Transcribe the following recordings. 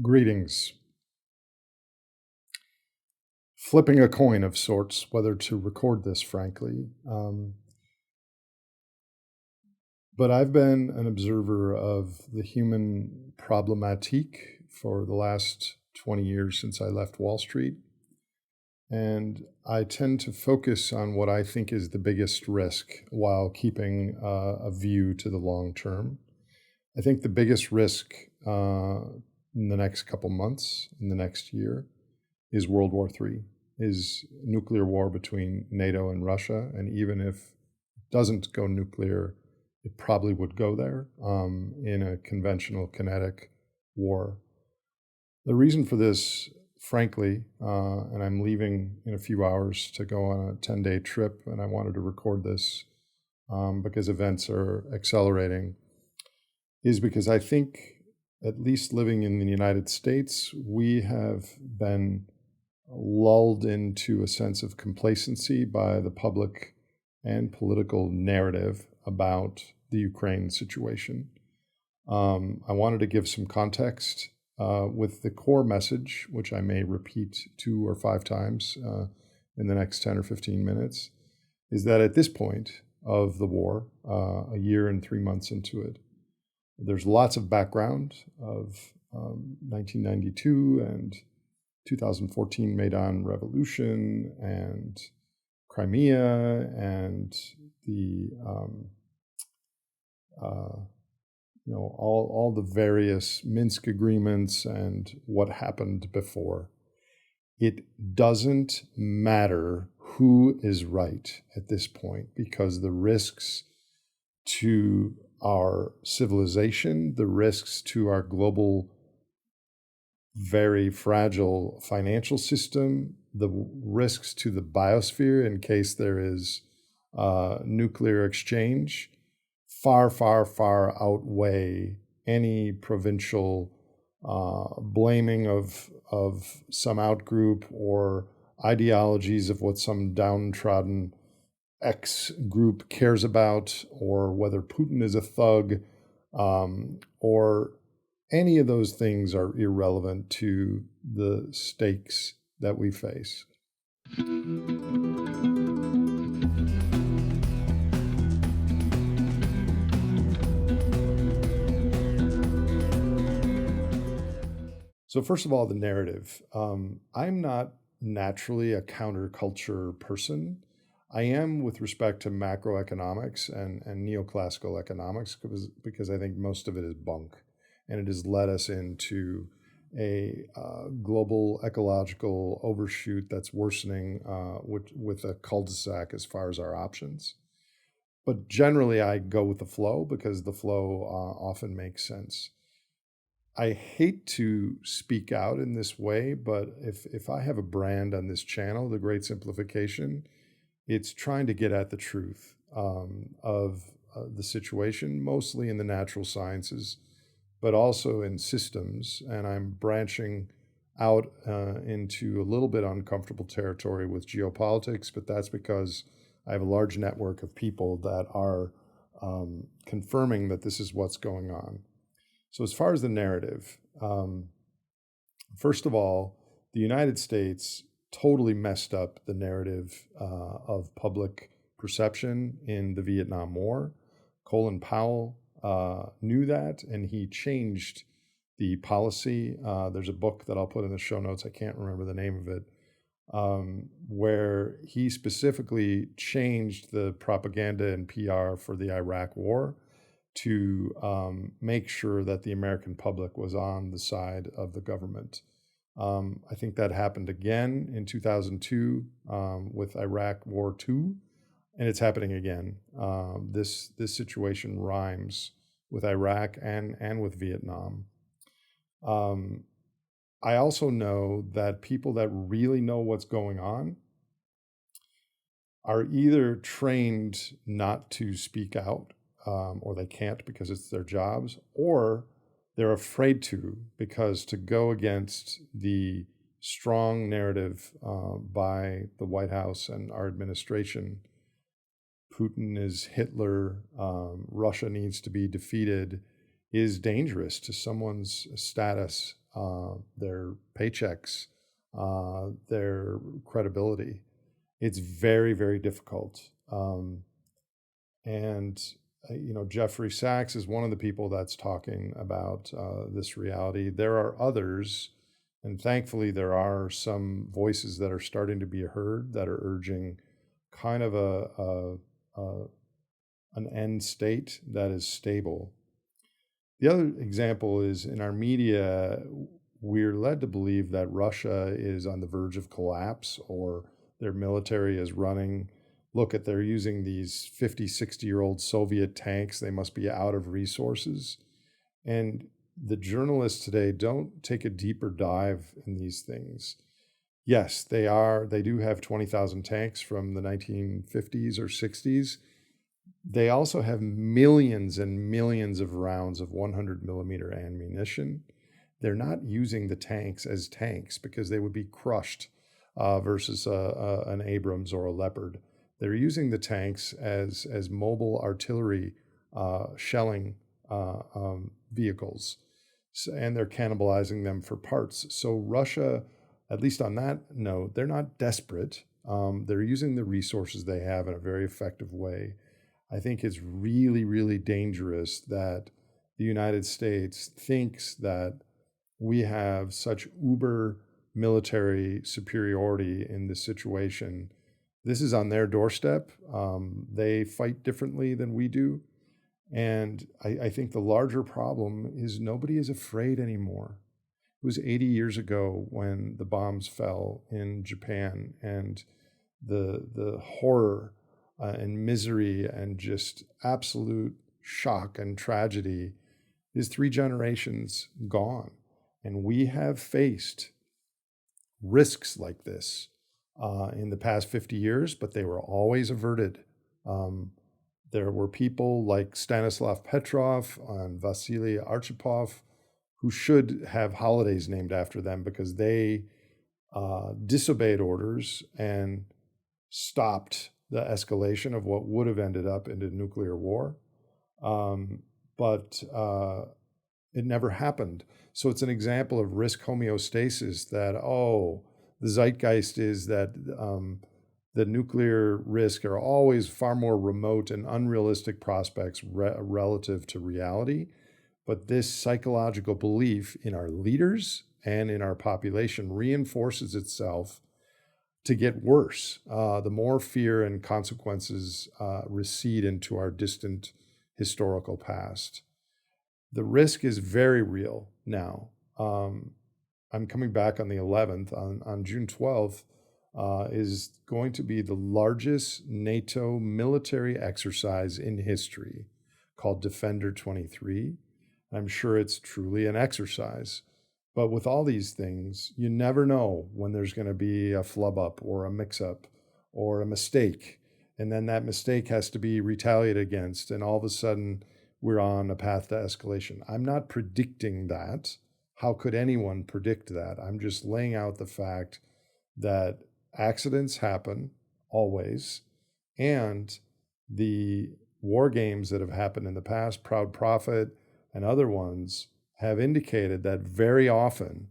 Greetings. Flipping a coin of sorts, whether to record this, frankly. But I've been an observer of the human problematique for the last 20 years since I left Wall Street. And I tend to focus on what I think is the biggest risk while keeping a view to the long term. I think the biggest risk in the next couple months, in the next year, is World War III, is nuclear war between NATO and Russia. And even if it doesn't go nuclear, it probably would go there in a conventional kinetic war. The reason for this, frankly, and I'm leaving in a few hours to go on a 10-day trip, and I wanted to record this because events are accelerating, is because I think, at least living in the United States, we have been lulled into a sense of complacency by the public and political narrative about the Ukraine situation. I wanted to give some context with the core message, which I may repeat 2 or 5 times in the next 10 or 15 minutes, is that at this point of the war, a year and 3 months into it, there's lots of background of 1992 and 2014 Maidan Revolution and Crimea and the all the various Minsk agreements and what happened before. It doesn't matter who is right at this point because the risks to our civilization, the risks to our global very fragile financial system, the risks to the biosphere in case there is nuclear exchange, far, far, far outweigh any provincial blaming of some outgroup or ideologies of what some downtrodden X group cares about, or whether Putin is a thug, or any of those things are irrelevant to the stakes that we face. So first of all, the narrative. I'm not naturally a counterculture person. I am with respect to macroeconomics and neoclassical economics because I think most of it is bunk. And it has led us into a global ecological overshoot that's worsening with a cul-de-sac as far as our options. But generally, I go with the flow because the flow often makes sense. I hate to speak out in this way, but if I have a brand on this channel, The Great Simplification, it's trying to get at the truth of the situation, mostly in the natural sciences, but also in systems. And I'm branching out into a little bit uncomfortable territory with geopolitics, but that's because I have a large network of people that are confirming that this is what's going on. So as far as the narrative, first of all, the United States totally messed up the narrative of public perception in the Vietnam War. Colin Powell knew that, and he changed the policy. There's a book that I'll put in the show notes. I can't remember the name of it, where he specifically changed the propaganda and PR for the Iraq War to make sure that the American public was on the side of the government. I think that happened again in 2002 with Iraq War II, and it's happening again. This situation rhymes with Iraq and with Vietnam. I also know that people that really know what's going on are either trained not to speak out, or they can't because it's their jobs, or they're afraid to, because to go against the strong narrative by the White House and our administration, Putin is Hitler, Russia needs to be defeated, is dangerous to someone's status their paychecks, their credibility. It's very, very difficult. And Jeffrey Sachs is one of the people that's talking about this reality. There are others, and thankfully there are some voices that are starting to be heard that are urging kind of an end state that is stable. The other example is in our media, we're led to believe that Russia is on the verge of collapse or their military is running. Look at, they're using these 50, 60-year-old Soviet tanks. They must be out of resources. And the journalists today don't take a deeper dive in these things. Yes, they do have 20,000 tanks from the 1950s or 60s. They also have millions and millions of rounds of 100 millimeter ammunition. They're not using the tanks as tanks because they would be crushed versus an Abrams or a Leopard. They're using the tanks as mobile artillery shelling vehicles, and they're cannibalizing them for parts. So Russia, at least on that note, they're not desperate. They're using the resources they have in a very effective way. I think it's really, really dangerous that the United States thinks that we have such uber military superiority in this situation. This is on their doorstep. They fight differently than we do. And I think the larger problem is nobody is afraid anymore. It was 80 years ago when the bombs fell in Japan, and the horror and misery and just absolute shock and tragedy is 3 generations gone. And we have faced risks like this in the past 50 years, but they were always averted. There were people like Stanislav Petrov and Vasily Archipov who should have holidays named after them because they disobeyed orders and stopped the escalation of what would have ended up into nuclear war. But it never happened. So it's an example of risk homeostasis that, the zeitgeist is that the nuclear risk are always far more remote and unrealistic prospects relative to reality. But this psychological belief in our leaders and in our population reinforces itself to get worse. The more fear and consequences recede into our distant historical past. The risk is very real now. I'm coming back on the 11th. On June 12th is going to be the largest NATO military exercise in history called Defender 23. I'm sure it's truly an exercise. But with all these things, you never know when there's going to be a flub up or a mix up or a mistake. And then that mistake has to be retaliated against. And all of a sudden, we're on a path to escalation. I'm not predicting that. How could anyone predict that? I'm just laying out the fact that accidents happen always. And the war games that have happened in the past, Proud Prophet and other ones, have indicated that very often,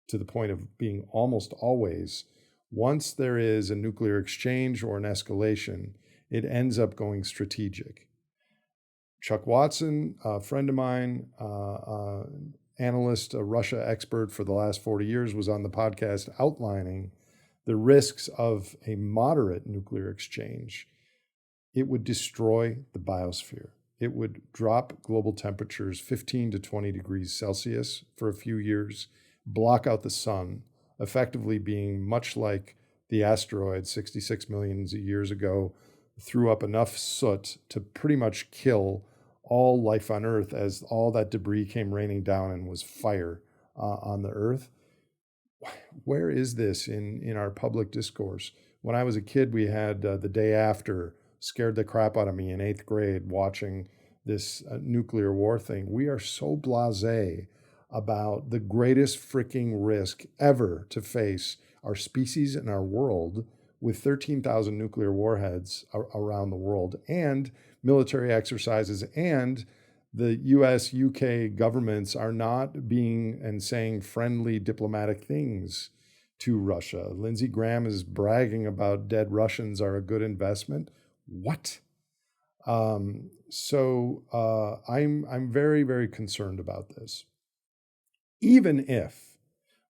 to the point of being almost always, once there is a nuclear exchange or an escalation, it ends up going strategic. Chuck Watson, a friend of mine, analyst, a Russia expert for the last 40 years, was on the podcast outlining the risks of a moderate nuclear exchange. It would destroy the biosphere. It would drop global temperatures 15 to 20 degrees Celsius for a few years, block out the sun, effectively being much like the asteroid 66 million years ago threw up enough soot to pretty much kill all life on Earth as all that debris came raining down and was fire on the Earth. Where is this in our public discourse? When I was a kid, we had The Day After, scared the crap out of me in 8th grade watching this nuclear war thing. We are so blasé about the greatest freaking risk ever to face our species and our world with 13,000 nuclear warheads around the world and military exercises and The US, UK governments are not being and saying friendly diplomatic things to Russia. Lindsey Graham is bragging about dead Russians are a good investment. What? I'm very, very concerned about this. Even if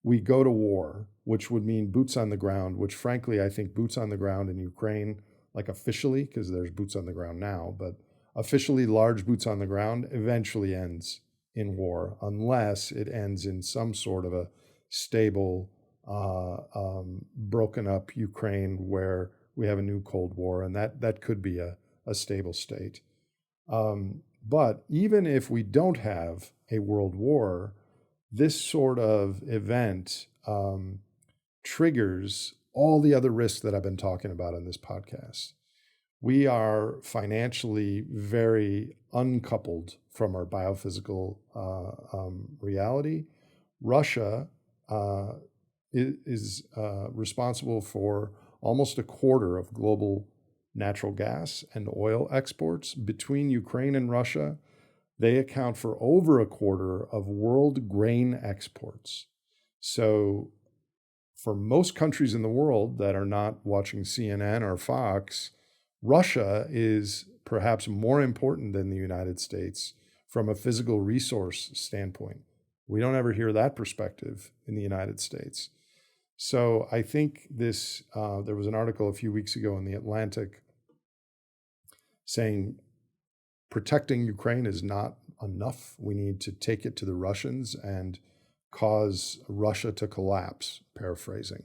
we go to war, which would mean boots on the ground, which frankly, I think boots on the ground in Ukraine, like officially, because there's boots on the ground now, but officially large boots on the ground eventually ends in war, unless it ends in some sort of a stable, broken up Ukraine where we have a new Cold War, and that could be a stable state. But even if we don't have a world war, this sort of event triggers all the other risks that I've been talking about on this podcast. We are financially very uncoupled from our biophysical reality. Russia is responsible for almost a quarter of global natural gas and oil exports. Between Ukraine and Russia, they account for over a quarter of world grain exports. So for most countries in the world that are not watching CNN or Fox, Russia is perhaps more important than the United States from a physical resource standpoint. We don't ever hear that perspective in the United States. So I think this, there was an article a few weeks ago in The Atlantic saying protecting Ukraine is not enough. We need to take it to the Russians and cause Russia to collapse, paraphrasing.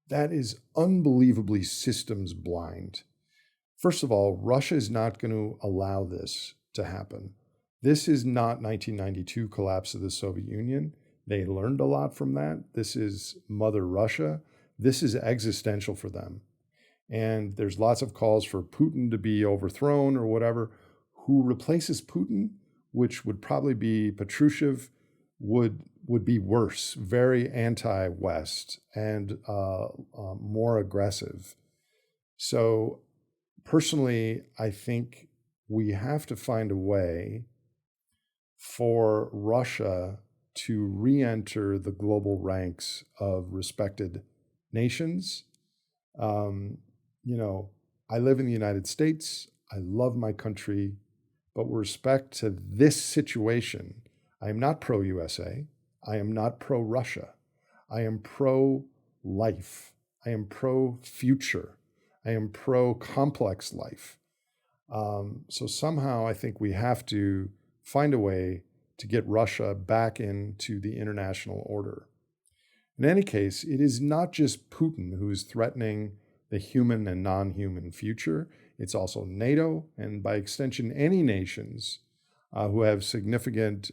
That is unbelievably systems blind. First of all, Russia is not going to allow this to happen. This is not 1992 collapse of the Soviet Union. They learned a lot from that. This is Mother Russia. This is existential for them. And there's lots of calls for Putin to be overthrown or whatever. Who replaces Putin, which would probably be Patrushev, would be worse, very anti-West and more aggressive. So personally, I think we have to find a way for Russia to re-enter the global ranks of respected nations. I live in the United States. I love my country, but with respect to this situation, I am not pro-USA. I am not pro-Russia. I am pro-life. I am pro-future. I am pro-complex life. So somehow I think we have to find a way to get Russia back into the international order. In any case, it is not just Putin who is threatening the human and non-human future. It's also NATO, and by extension, any nations who have significant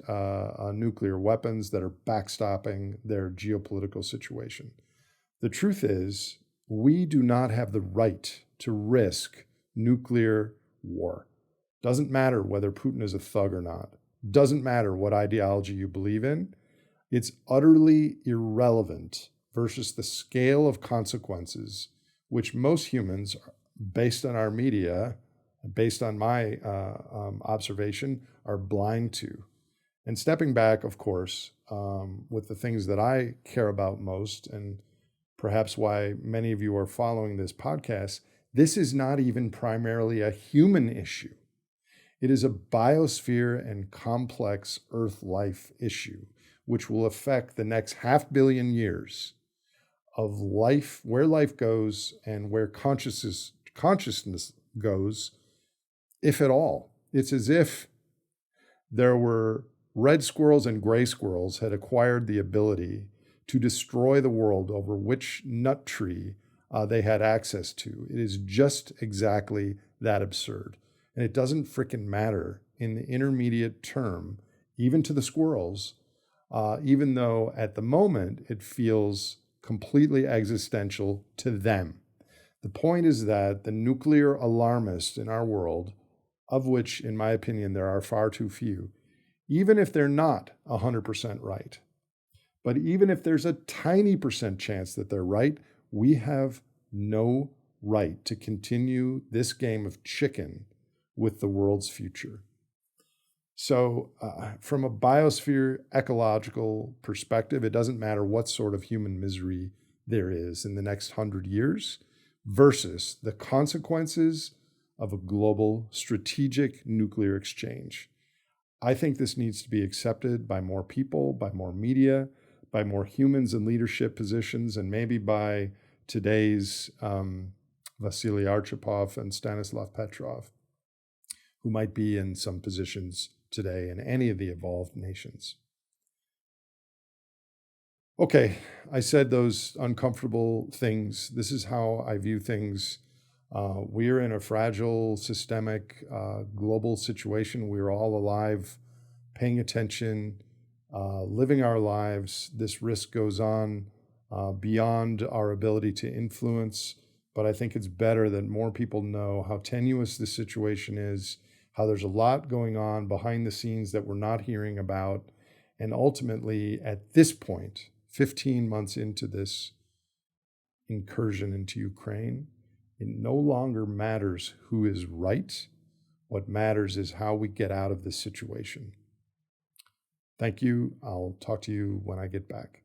nuclear weapons that are backstopping their geopolitical situation. The truth is, we do not have the right to risk nuclear war. Doesn't matter whether Putin is a thug or not. Doesn't matter what ideology you believe in. It's utterly irrelevant versus the scale of consequences which most humans, based on our media, based on my observation, are blind to. And stepping back, of course, with the things that I care about most, and perhaps why many of you are following this podcast, this is not even primarily a human issue. It is a biosphere and complex Earth life issue, which will affect the next 500 million years of life, where life goes and where consciousness goes, if at all. It's as if there were red squirrels and gray squirrels had acquired the ability to destroy the world over which nut tree they had access to. It is just exactly that absurd. And it doesn't frickin' matter in the intermediate term, even to the squirrels, even though at the moment it feels completely existential to them. The point is that the nuclear alarmists in our world, of which, in my opinion, there are far too few, even if they're not 100% right, but even if there's a tiny percent chance that they're right, we have no right to continue this game of chicken with the world's future. So, from a biosphere ecological perspective, it doesn't matter what sort of human misery there is in the next 100 years versus the consequences of a global strategic nuclear exchange. I think this needs to be accepted by more people, by more media, by more humans in leadership positions, and maybe by today's Vasily Archipov and Stanislav Petrov, who might be in some positions today in any of the evolved nations. Okay, I said those uncomfortable things. This is how I view things. We're in a fragile, systemic, global situation. We're all alive, paying attention, living our lives. This risk goes on beyond our ability to influence. But I think it's better that more people know how tenuous this situation is, how there's a lot going on behind the scenes that we're not hearing about. And ultimately, at this point, 15 months into this incursion into Ukraine, it no longer matters who is right. What matters is how we get out of this situation. Thank you. I'll talk to you when I get back.